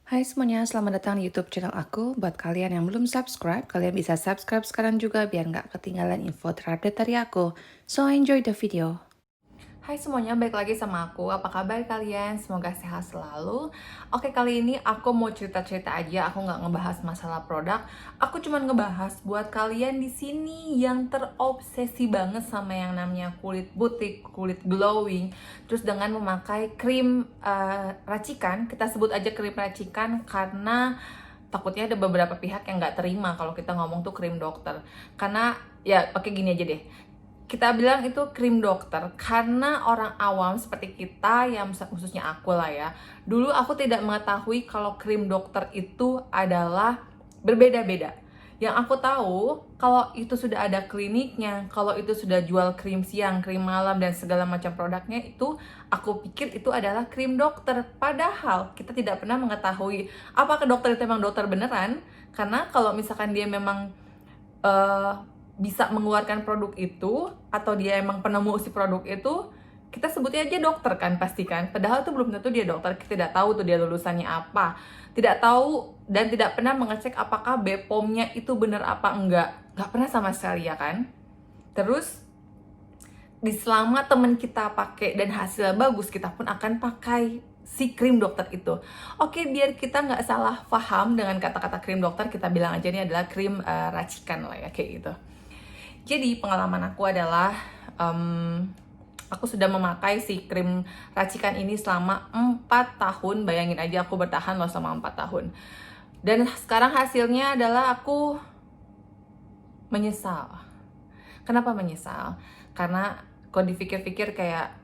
Hai semuanya, selamat datang di YouTube channel aku. Buat kalian yang belum subscribe, kalian bisa subscribe sekarang juga biar nggak ketinggalan info terupdate dari aku. So enjoy the video. Hai semuanya, balik lagi sama aku. Apa kabar kalian? Semoga sehat selalu. Oke, kali ini aku mau cerita-cerita aja. Aku nggak ngebahas masalah produk. Aku cuma ngebahas buat kalian di sini yang terobsesi banget sama yang namanya kulit butik, kulit glowing. Terus dengan memakai krim racikan, kita sebut aja krim racikan karena takutnya ada beberapa pihak yang nggak terima kalau kita ngomong tuh krim dokter. Karena ya oke gini aja deh, kita bilang itu krim dokter karena orang awam seperti kita yang khususnya aku lah ya, dulu aku tidak mengetahui kalau krim dokter itu adalah berbeda-beda. Yang aku tahu kalau itu sudah ada kliniknya, kalau itu sudah jual krim siang, krim malam dan segala macam produknya, itu aku pikir itu adalah krim dokter. Padahal kita tidak pernah mengetahui apakah dokter itu memang dokter beneran, karena kalau misalkan dia memang eh, bisa mengeluarkan produk itu atau dia emang penemu si produk itu, kita sebutnya aja dokter kan pasti kan, padahal itu belum tentu dia dokter. Kita tidak tahu tuh dia lulusannya apa, tidak tahu dan tidak pernah mengecek apakah BPOM-nya itu benar apa nggak pernah sama sekali ya kan. Terus di selama temen kita pakai dan hasilnya bagus, kita pun akan pakai si krim dokter itu. Oke, biar kita nggak salah paham dengan kata-kata krim dokter, kita bilang aja ini adalah krim racikan lah ya, kayak gitu. Jadi pengalaman aku adalah aku sudah memakai si krim racikan ini selama 4 tahun. Bayangin aja aku bertahan loh selama 4 tahun. Dan sekarang hasilnya adalah aku menyesal. Kenapa menyesal? Karena kalau dipikir-pikir kayak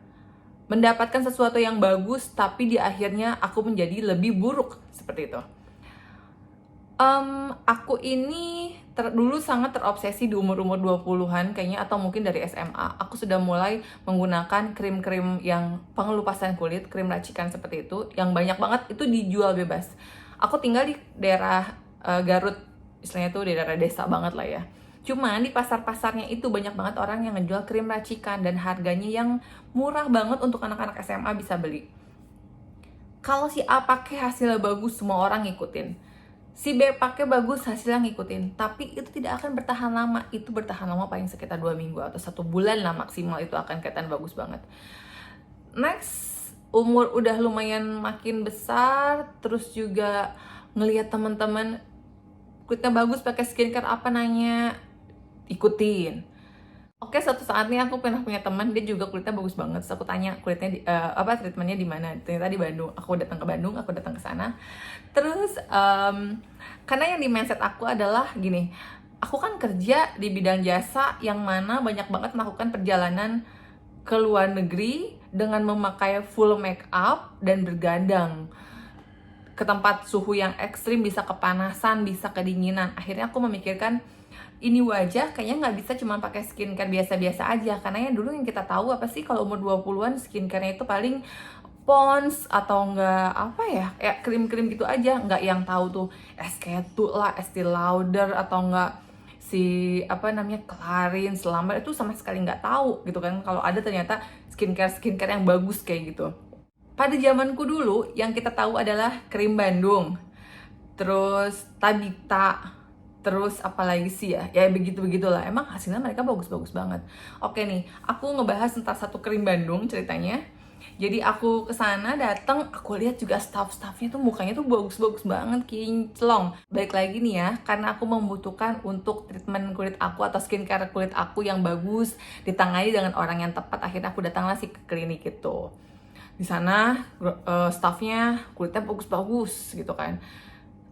mendapatkan sesuatu yang bagus tapi di akhirnya aku menjadi lebih buruk seperti itu. Aku ini dulu sangat terobsesi di umur-umur 20-an kayaknya, atau mungkin dari SMA. Aku sudah mulai menggunakan krim-krim yang pengelupasan kulit, krim racikan seperti itu, yang banyak banget itu dijual bebas. Aku tinggal di daerah Garut, istilahnya tuh di daerah desa banget lah ya. Cuman di pasar-pasarnya itu banyak banget orang yang ngejual krim racikan dan harganya yang murah banget untuk anak-anak SMA bisa beli. Kalau si A pakai hasilnya bagus, semua orang ngikutin. Si B pakai bagus, hasilnya ngikutin. Tapi itu tidak akan bertahan lama. Itu bertahan lama paling sekitar 2 minggu atau 1 bulan lah maksimal, itu akan kelihatan bagus banget. Next, umur udah lumayan makin besar, terus juga ngelihat teman-teman kulitnya bagus pakai skincare apa, nanya, ikutin. Oke, suatu saat nih aku pernah punya teman, dia juga kulitnya bagus banget. Terus aku tanya kulitnya treatmentnya di mana? Ternyata di Bandung. Aku datang ke Bandung, aku datang ke sana. Terus karena yang di mindset aku adalah gini, aku kan kerja di bidang jasa yang mana banyak banget melakukan perjalanan ke luar negeri dengan memakai full make up dan bergadang ke tempat suhu yang ekstrim, bisa kepanasan, bisa kedinginan. Akhirnya aku memikirkan, ini wajah kayaknya nggak bisa cuma pakai skincare biasa-biasa aja. Karena yang dulu yang kita tahu apa sih, kalau umur 20-an skincare-nya itu paling Pond's atau enggak apa ya, kayak krim-krim gitu aja. Nggak yang tahu tuh SK2 lah, Estee Lauder, atau enggak si apa namanya Clarins, Selamat, itu sama sekali nggak tahu gitu kan. Kalau ada ternyata skincare yang bagus kayak gitu. Pada zamanku dulu yang kita tahu adalah krim Bandung, terus Tabita, terus apalagi sih ya, ya begitu-begitulah. Emang hasilnya mereka bagus-bagus banget. Oke nih, aku ngebahas tentang satu krim Bandung ceritanya. Jadi aku kesana datang, aku lihat juga staff-staffnya tuh mukanya tuh bagus-bagus banget, kinclong. Balik lagi nih ya, karena aku membutuhkan untuk treatment kulit aku atau skincare kulit aku yang bagus, ditangani dengan orang yang tepat. Akhirnya aku datanglah sih ke klinik itu. Di sana staffnya kulitnya bagus-bagus gitu kan.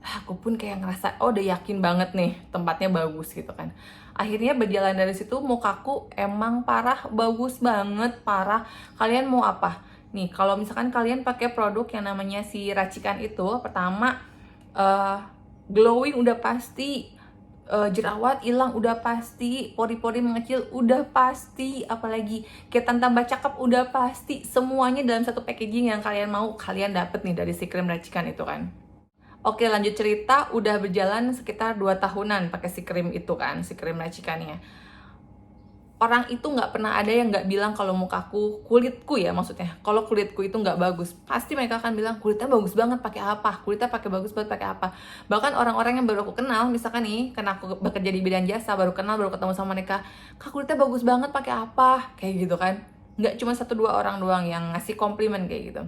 Aku pun kayak ngerasa, oh udah yakin banget nih tempatnya bagus gitu kan. Akhirnya berjalan dari situ, mukaku emang parah, bagus banget, parah. Kalian mau apa? Nih, kalau misalkan kalian pakai produk yang namanya si racikan itu, pertama glowing udah pasti, jerawat hilang udah pasti, pori-pori mengecil udah pasti, apalagi ketan tambah cakep udah pasti. Semuanya dalam satu packaging yang kalian mau, kalian dapet nih dari si krim racikan itu kan. Oke, lanjut cerita, udah berjalan sekitar 2 tahunan pakai si krim itu kan, si krim racikannya. orang itu nggak pernah ada yang nggak bilang kalau kulitku ya maksudnya, kalau kulitku itu nggak bagus, pasti mereka akan bilang kulitnya bagus banget pakai apa, kulitnya bagus banget pakai apa. Bahkan orang-orang yang baru aku kenal, misalkan nih karena aku bekerja di bidang jasa, baru ketemu sama mereka, kak kulitnya bagus banget pakai apa, kayak gitu kan. Nggak cuma 1-2 orang doang yang ngasih komplimen kayak gitu.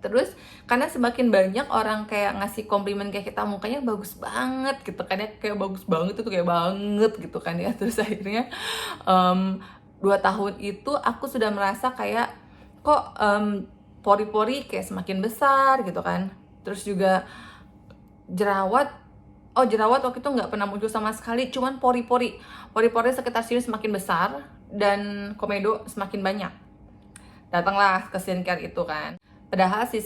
Terus karena semakin banyak orang kayak ngasih komplimen kayak kita, mukanya bagus banget gitu kan ya, kayak bagus banget itu kayak banget gitu kan ya. Terus akhirnya 2 tahun itu aku sudah merasa kayak kok pori-pori kayak semakin besar gitu kan. Terus juga jerawat waktu itu nggak pernah muncul sama sekali, cuman pori-pori sekitar sini semakin besar dan komedo semakin banyak. Datanglah ke skincare itu kan. Padahal si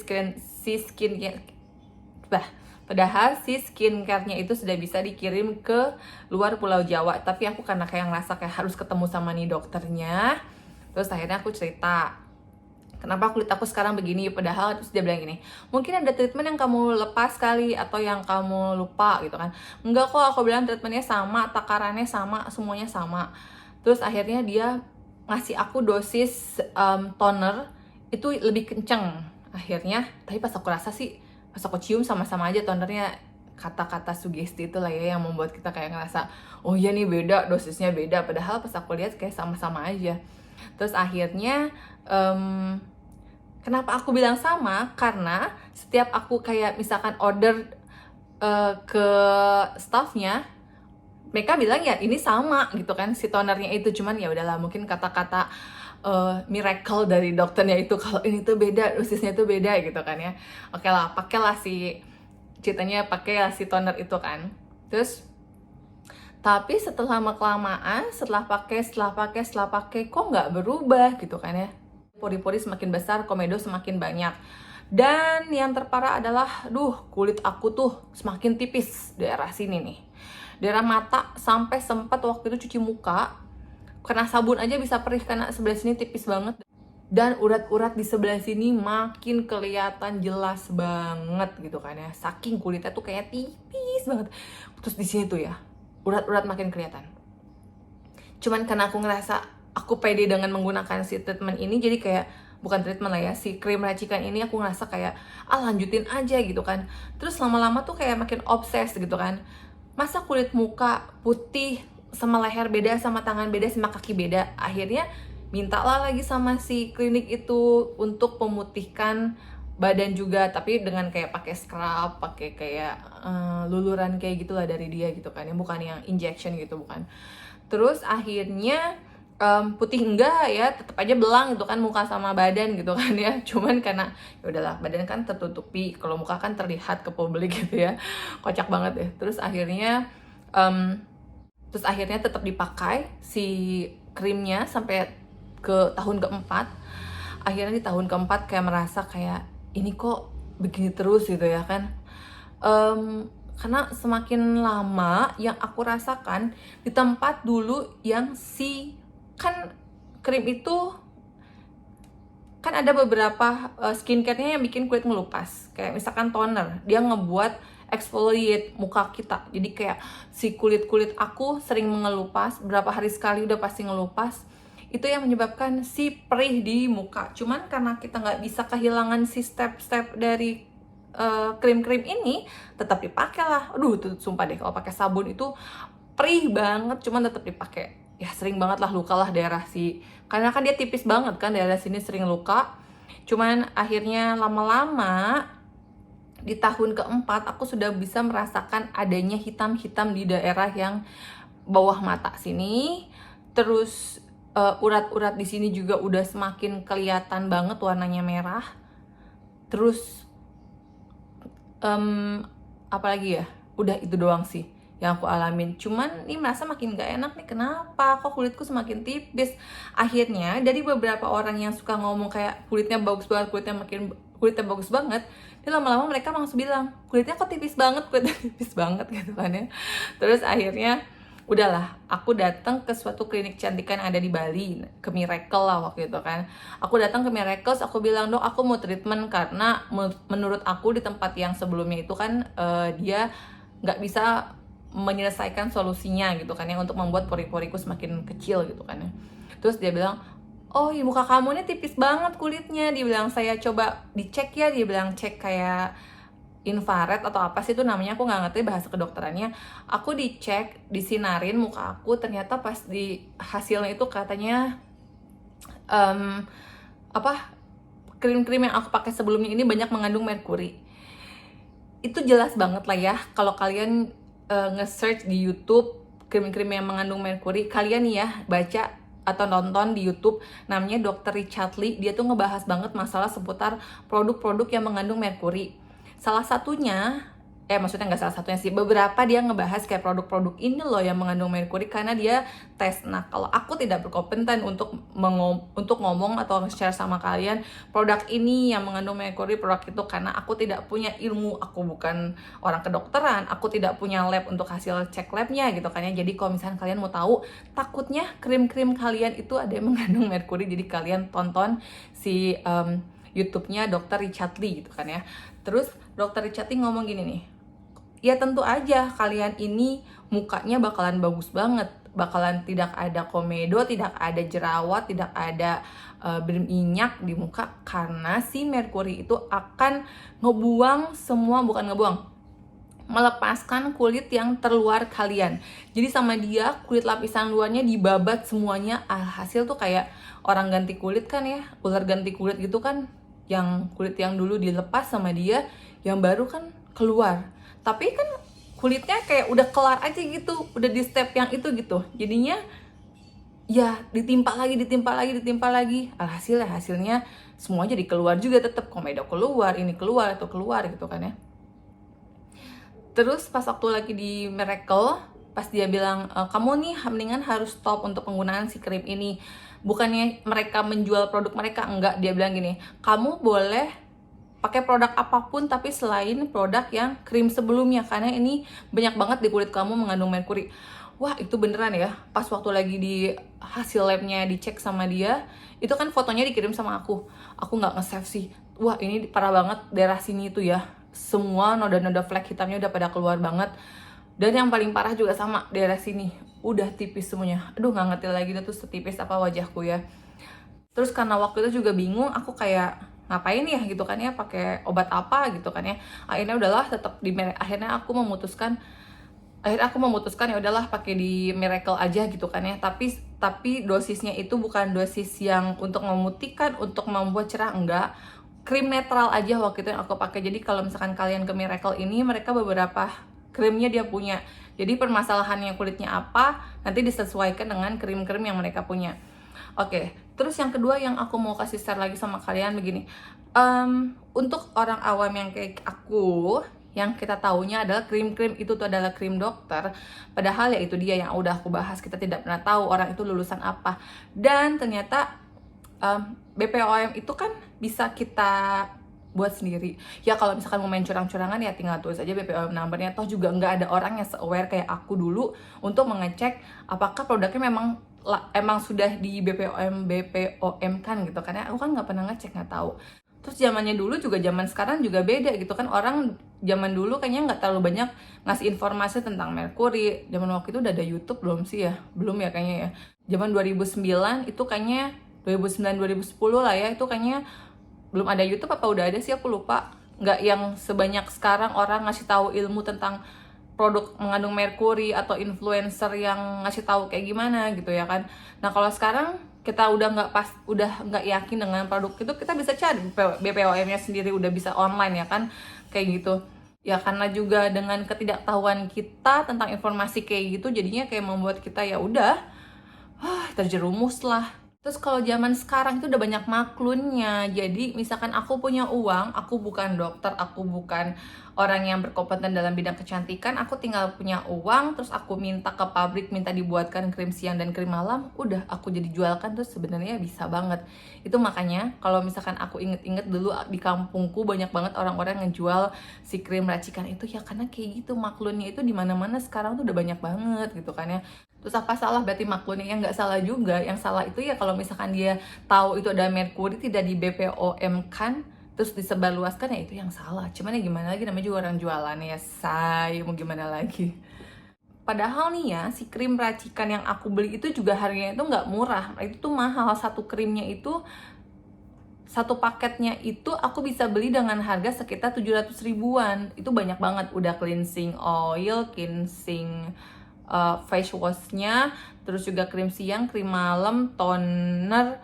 skincare-nya itu sudah bisa dikirim ke luar Pulau Jawa. Tapi aku karena kayak ngerasa kayak harus ketemu sama nih dokternya. Terus akhirnya aku cerita, kenapa kulit aku sekarang begini, padahal terus dia bilang gini, mungkin ada treatment yang kamu lepas kali atau yang kamu lupa gitu kan. Enggak kok, aku bilang treatmentnya sama, takarannya sama, semuanya sama. Terus akhirnya dia ngasih aku dosis toner itu lebih kenceng akhirnya. Tapi pas aku rasa sih, pas aku cium sama-sama aja tonernya. Kata-kata sugesti itu lah ya yang membuat kita kayak ngerasa, oh iya nih beda, dosisnya beda, padahal pas aku lihat kayak sama-sama aja. Terus akhirnya kenapa aku bilang sama, karena setiap aku kayak misalkan order ke staffnya, mereka bilang ya ini sama gitu kan si tonernya itu, cuman ya udahlah mungkin kata-kata miracle dari dokternya itu kalau ini tuh beda, dosisnya tuh beda gitu kan ya. Oke lah, pakailah si toner itu kan. Terus tapi setelah kelamaan, setelah pakai kok nggak berubah gitu kan ya. Pori-pori semakin besar, komedo semakin banyak. Dan yang terparah adalah, kulit aku tuh semakin tipis daerah sini nih. Daerah mata, sampai sempat waktu itu cuci muka, kena sabun aja bisa perih karena sebelah sini tipis banget. Dan urat-urat di sebelah sini makin kelihatan jelas banget gitu kan ya. Saking kulitnya tuh kayak tipis banget. Terus di sini tuh ya, urat-urat makin kelihatan. Cuman karena aku ngerasa aku pede dengan menggunakan si treatment ini, jadi kayak bukan treatment lah ya, si krim racikan ini aku ngerasa kayak lanjutin aja gitu kan. Terus lama-lama tuh kayak makin obses gitu kan. Masa kulit muka putih sama leher beda, sama tangan beda, sama kaki beda. Akhirnya mintalah lagi sama si klinik itu untuk memutihkan badan juga, tapi dengan kayak pakai scrub, pakai kayak luluran kayak gitulah dari dia gitu kan, yang bukan yang injection gitu, bukan. Terus akhirnya putih enggak ya, tetap aja belang gitu kan muka sama badan gitu kan ya. Cuman karena ya udahlah, badan kan tertutupi, kalau muka kan terlihat ke publik gitu ya. Kocak banget ya. Terus akhirnya tetap dipakai si krimnya sampai ke tahun keempat. Akhirnya di tahun keempat kayak merasa kayak ini kok begini terus gitu ya kan. Karena semakin lama yang aku rasakan di tempat dulu yang kan krim itu kan ada beberapa skincare-nya yang bikin kulit ngelupas. Kayak misalkan toner, dia ngebuat exfoliate muka kita. Jadi kayak si kulit aku sering mengelupas, berapa hari sekali udah pasti ngelupas. Itu yang menyebabkan si perih di muka. Cuman karena kita nggak bisa kehilangan si step-step dari krim-krim ini, tetap dipakai lah. Aduh, tuh sumpah deh kalau pakai sabun itu perih banget, cuman tetap dipakai. Ya sering banget lah luka lah daerah karena kan dia tipis banget kan, daerah sini sering luka. Cuman akhirnya lama-lama di tahun keempat aku sudah bisa merasakan adanya hitam-hitam di daerah yang bawah mata sini. Terus urat-urat di sini juga udah semakin kelihatan banget warnanya merah. Terus apalagi ya, udah itu doang sih yang aku alamin. Cuman ini merasa makin gak enak nih, kenapa kok kulitku semakin tipis. Akhirnya dari beberapa orang yang suka ngomong kayak kulitnya bagus banget, kulitnya bagus banget, dia lama-lama mereka langsung bilang kulitnya kok tipis banget gitu kan ya. Terus akhirnya udahlah, aku datang ke suatu klinik kecantikan ada di Bali, ke Miracle lah waktu itu kan. Aku datang ke Miracle, aku bilang, dok aku mau treatment karena menurut aku di tempat yang sebelumnya itu kan dia nggak bisa menyelesaikan solusinya gitu kan ya, untuk membuat pori-poriku semakin kecil gitu kan ya. Terus dia bilang, oh ya muka kamu ini tipis banget kulitnya. Dia bilang, saya coba dicek ya, dia bilang cek kayak infrared atau apa sih itu namanya, aku nggak ngerti bahasa kedokterannya. Aku dicek, disinarin muka aku, ternyata pas di hasilnya itu katanya apa, krim-krim yang aku pakai sebelumnya ini banyak mengandung merkuri. Itu jelas banget lah ya, kalau kalian nge-search di YouTube krim-krim yang mengandung merkuri, kalian nih ya baca atau nonton di YouTube, namanya Dr. Richard Lee. Dia tuh ngebahas banget masalah seputar produk-produk yang mengandung merkuri. Salah satunya, maksudnya nggak salah satunya sih, beberapa dia ngebahas kayak produk-produk ini loh yang mengandung merkuri karena dia tes. Nah, kalau aku tidak berkompeten untuk ngomong atau share sama kalian produk ini yang mengandung merkuri, produk itu, karena aku tidak punya ilmu, aku bukan orang kedokteran, aku tidak punya lab untuk hasil cek labnya gitu kan ya. Jadi kalau misalnya kalian mau tahu, takutnya krim-krim kalian itu ada yang mengandung merkuri, jadi kalian tonton si YouTube-nya Dr. Richard Lee gitu kan ya. Terus Dr. Richard Lee ngomong gini nih, ya tentu aja kalian ini mukanya bakalan bagus banget, bakalan tidak ada komedo, tidak ada jerawat, tidak ada berminyak di muka, karena si merkuri itu akan ngebuang semua, bukan ngebuang, melepaskan kulit yang terluar kalian. Jadi sama dia, kulit lapisan luarnya dibabat semuanya. Hasil tuh kayak orang ganti kulit kan ya, ular ganti kulit gitu kan, yang kulit yang dulu dilepas sama dia, yang baru kan keluar. Tapi kan kulitnya kayak udah kelar aja gitu, udah di step yang itu gitu. Jadinya ya ditimpa lagi. Hasilnya semua jadi keluar juga, tetap komedo keluar, ini keluar, itu keluar gitu kan ya. Terus pas waktu lagi di Miracle, pas dia bilang, kamu nih mendingan harus stop untuk penggunaan si krim ini. Bukannya mereka menjual produk mereka, enggak. Dia bilang gini, kamu boleh pakai produk apapun tapi selain produk yang krim sebelumnya, karena ini banyak banget di kulit kamu mengandung merkuri. Wah, itu beneran ya. Pas waktu lagi di hasil labnya dicek sama dia, itu kan fotonya dikirim sama aku nggak nge-save sih. Wah, ini parah banget, daerah sini tuh ya, semua noda-noda flek hitamnya udah pada keluar banget. Dan yang paling parah juga sama daerah sini, udah tipis semuanya. Aduh, nggak ngerti lagi itu setipis apa wajahku ya. Terus karena waktu itu juga bingung, aku kayak ngapain ya gitu kan ya, pakai obat apa gitu kan ya. Akhirnya udahlah tetap akhirnya aku memutuskan ya udahlah pakai di Miracle aja gitu kan ya. Tapi dosisnya itu bukan dosis yang untuk memutihkan, untuk membuat cerah, enggak. Krim netral aja waktu itu yang aku pakai. Jadi kalau misalkan kalian ke Miracle ini, mereka beberapa krimnya dia punya. Jadi permasalahannya kulitnya apa, nanti disesuaikan dengan krim-krim yang mereka punya. Oke, terus yang kedua yang aku mau kasih share lagi sama kalian begini. Untuk orang awam yang kayak aku, yang kita taunya adalah krim-krim itu tuh adalah krim dokter. Padahal ya itu dia yang udah aku bahas, kita tidak pernah tahu orang itu lulusan apa. Dan ternyata BPOM itu kan bisa kita buat sendiri. Ya kalau misalkan mau main curang-curangan ya tinggal tulis aja BPOM numbernya. Toh juga nggak ada orang yang se-aware kayak aku dulu untuk mengecek apakah produknya emang sudah di BPOM kan gitu. Karena aku kan nggak pernah ngecek, nggak tahu. Terus zamannya dulu juga zaman sekarang juga beda gitu kan. Orang zaman dulu kayaknya nggak terlalu banyak ngasih informasi tentang merkuri. Zaman waktu itu udah ada YouTube belum sih ya? Belum ya kayaknya ya. Zaman 2009 itu kayaknya 2009-2010 lah ya, itu kayaknya belum ada YouTube apa udah ada sih, aku lupa. Nggak yang sebanyak sekarang orang ngasih tahu ilmu tentang produk mengandung merkuri, atau influencer yang ngasih tahu kayak gimana gitu ya kan. Nah kalau sekarang kita udah nggak yakin dengan produk itu, kita bisa cari BPOM-nya sendiri, udah bisa online ya kan, kayak gitu. Ya karena juga dengan ketidaktahuan kita tentang informasi kayak gitu, jadinya kayak membuat kita ya udah terjerumus lah. Terus kalau zaman sekarang itu udah banyak maklunnya. Jadi misalkan aku punya uang, aku bukan dokter, aku bukan orang yang berkompeten dalam bidang kecantikan, aku tinggal punya uang, terus aku minta ke pabrik, minta dibuatkan krim siang dan krim malam, udah aku jadi jualkan, terus sebenarnya bisa banget. Itu makanya kalau misalkan aku inget-inget dulu di kampungku banyak banget orang-orang yang jual si krim racikan itu, ya karena kayak gitu maklunnya itu di mana-mana sekarang tuh udah banyak banget gitu kan ya. Terus apa salah berarti maklunnya? Ya nggak salah juga. Yang salah itu ya kalau misalkan dia tahu itu ada merkuri, tidak di BPOM kan, terus disebarluaskan, ya itu yang salah. Cuman ya gimana lagi, namanya juga orang jualan ya, say, mau gimana lagi. Padahal nih ya, si krim racikan yang aku beli itu juga harganya itu nggak murah. Itu tuh mahal, satu krimnya itu, satu paketnya itu aku bisa beli dengan harga sekitar 700 ribuan. Itu banyak banget, udah cleansing oil, cleansing face washnya, terus juga krim siang, krim malam, toner,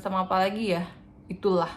sama apa lagi ya, itulah.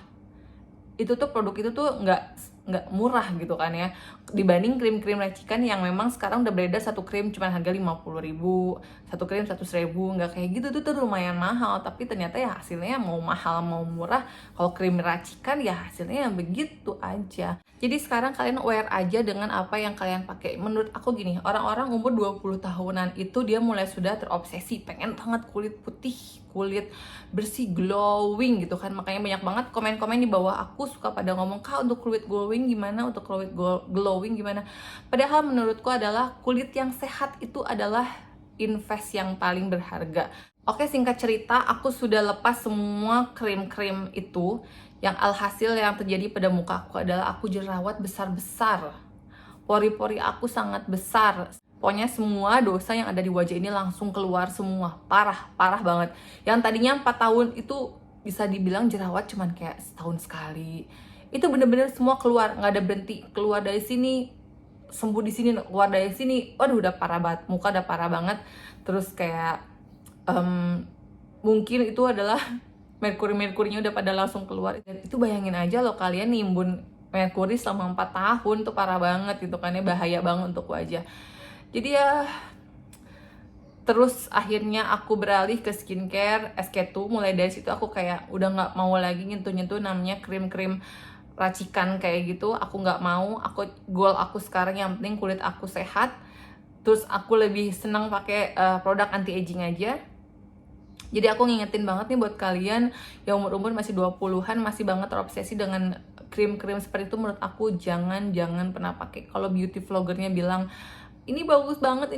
Itu tuh produk itu tuh nggak murah gitu kan ya, dibanding krim-krim racikan yang memang sekarang udah beredar satu krim cuma harga 50 ribu, satu krim 100 ribu, nggak kayak gitu tuh lumayan mahal. Tapi ternyata ya hasilnya mau mahal mau murah, kalau krim racikan ya hasilnya begitu aja. Jadi sekarang kalian aware aja dengan apa yang kalian pakai. Menurut aku gini, orang-orang umur 20 tahunan itu dia mulai sudah terobsesi pengen banget kulit putih, kulit bersih, glowing gitu kan. Makanya banyak banget komen-komen di bawah aku suka pada ngomong, "Kak, untuk kulit glowing gimana? Untuk kulit glowing gimana?" Padahal menurutku adalah kulit yang sehat itu adalah invest yang paling berharga. Oke, singkat cerita, aku sudah lepas semua krim-krim itu. Yang alhasil yang terjadi pada muka aku adalah aku jerawat besar-besar. Pori-pori aku sangat besar. Pokoknya semua dosa yang ada di wajah ini langsung keluar semua. Parah, parah banget. Yang tadinya 4 tahun itu bisa dibilang jerawat cuman kayak setahun sekali. Itu bener-bener semua keluar, nggak ada berhenti. Keluar dari sini, sembuh di sini, keluar dari sini. Waduh, udah parah banget. Muka udah parah banget. Terus kayak mungkin itu adalah merkuri-merkurinya udah pada langsung keluar. Dan itu bayangin aja loh, kalian nimbun merkuri selama 4 tahun tuh parah banget gitu kan ya, bahaya banget untuk wajah. Jadi ya terus akhirnya aku beralih ke skincare SK2. Mulai dari situ aku kayak udah nggak mau lagi nyentuh-nyentuh namanya krim-krim racikan kayak gitu. Aku nggak mau. Goal aku sekarang yang penting kulit aku sehat. Terus aku lebih senang pakai produk anti aging aja. Jadi aku ngingetin banget nih buat kalian yang umur-umur masih 20-an masih banget terobsesi dengan krim-krim seperti itu. Menurut aku jangan pernah pakai. Kalau beauty vloggernya bilang ini bagus banget,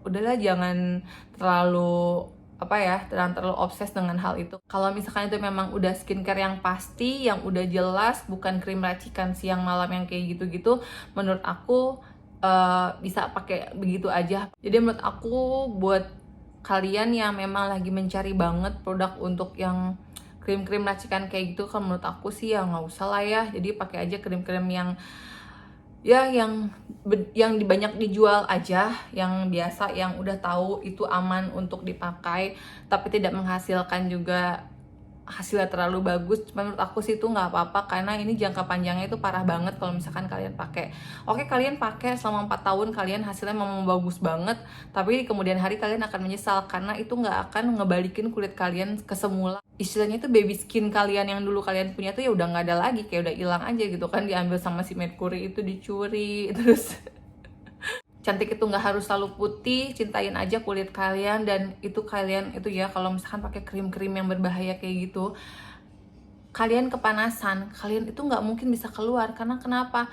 udahlah jangan terlalu terlalu obses dengan hal itu. Kalau misalkan itu memang udah skincare yang pasti, yang udah jelas, bukan krim racikan siang malam yang kayak gitu-gitu, menurut aku bisa pakai begitu aja. Jadi menurut aku buat kalian yang memang lagi mencari banget produk untuk yang krim-krim racikan kayak gitu, kan menurut aku sih ya nggak usah lah ya. Jadi pakai aja krim-krim yang ya yang banyak dijual aja, yang biasa, yang udah tahu itu aman untuk dipakai tapi tidak menghasilkan juga hasilnya terlalu bagus. Menurut aku sih itu nggak apa-apa, karena ini jangka panjangnya itu parah banget kalau misalkan kalian pakai. Oke, kalian pakai selama 4 tahun, kalian hasilnya memang bagus banget, tapi di kemudian hari kalian akan menyesal karena itu nggak akan ngebalikin kulit kalian ke semula. Istilahnya itu baby skin kalian yang dulu kalian punya tuh ya udah nggak ada lagi, kayak udah hilang aja gitu kan, diambil sama si merkuri itu, dicuri. Terus cantik itu nggak harus selalu putih, cintain aja kulit kalian. Dan itu kalian itu ya, kalau misalkan pakai krim-krim yang berbahaya kayak gitu, kalian kepanasan, kalian itu nggak mungkin bisa keluar. Karena kenapa?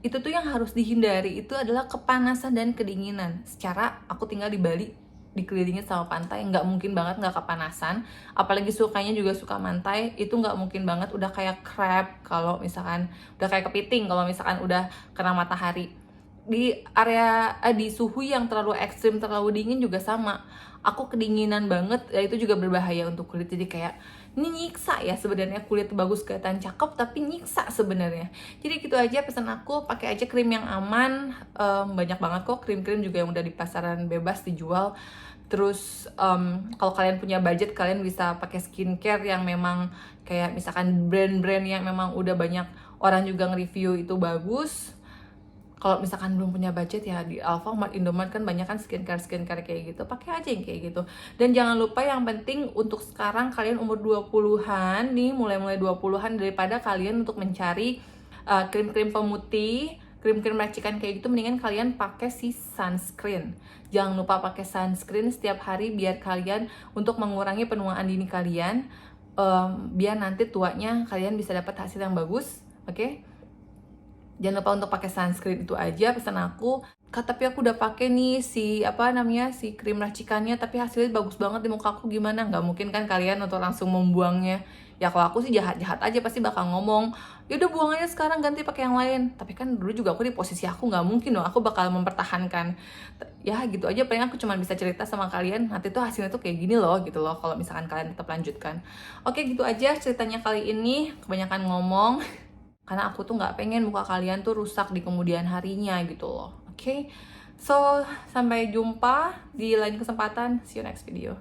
Itu tuh yang harus dihindari itu adalah kepanasan dan kedinginan. Secara aku tinggal di Bali, dikelilingin sama pantai, nggak mungkin banget nggak kepanasan. Apalagi sukanya juga suka pantai, itu nggak mungkin banget udah kayak crab kalau misalkan, udah kayak kepiting kalau misalkan udah kena matahari. Di area di suhu yang terlalu ekstrim, terlalu dingin juga sama, aku kedinginan banget ya, itu juga berbahaya untuk kulit. Jadi kayak ini nyiksa ya sebenarnya, kulit bagus kelihatan cakep tapi nyiksa sebenarnya. Jadi gitu aja pesan aku, pakai aja krim yang aman. Banyak banget kok krim-krim juga yang udah di pasaran bebas dijual. Terus kalau kalian punya budget, kalian bisa pakai skincare yang memang kayak misalkan brand-brand yang memang udah banyak orang juga nge-review itu bagus. Kalau misalkan belum punya budget ya di Alfamart, Indomart kan banyak kan skincare kayak gitu, pakai aja yang kayak gitu. Dan jangan lupa yang penting untuk sekarang kalian umur 20-an nih, mulai 20-an, daripada kalian untuk mencari krim-krim pemutih, krim-krim racikan kayak gitu, mendingan kalian pakai si sunscreen. Jangan lupa pakai sunscreen setiap hari biar kalian untuk mengurangi penuaan dini kalian, biar nanti tuanya kalian bisa dapat hasil yang bagus. Oke? Jangan lupa untuk pakai sunscreen, itu aja pesan aku. Kak, tapi aku udah pakai nih si si krim racikannya, tapi hasilnya bagus banget di muka aku, gimana? Nggak mungkin kan kalian untuk langsung membuangnya Ya kalau aku sih jahat-jahat aja, pasti bakal ngomong, yaudah buang aja sekarang, ganti pakai yang lain. Tapi kan dulu juga aku di posisi aku, nggak mungkin dong aku bakal mempertahankan. Ya gitu aja, paling aku cuma bisa cerita sama kalian, nanti tuh hasilnya tuh kayak gini loh gitu loh, kalau misalkan kalian tetap lanjutkan. Oke, gitu aja ceritanya kali ini, kebanyakan ngomong karena aku tuh nggak pengen muka kalian tuh rusak di kemudian harinya gitu loh. Oke, so sampai jumpa di lain kesempatan, see you next video.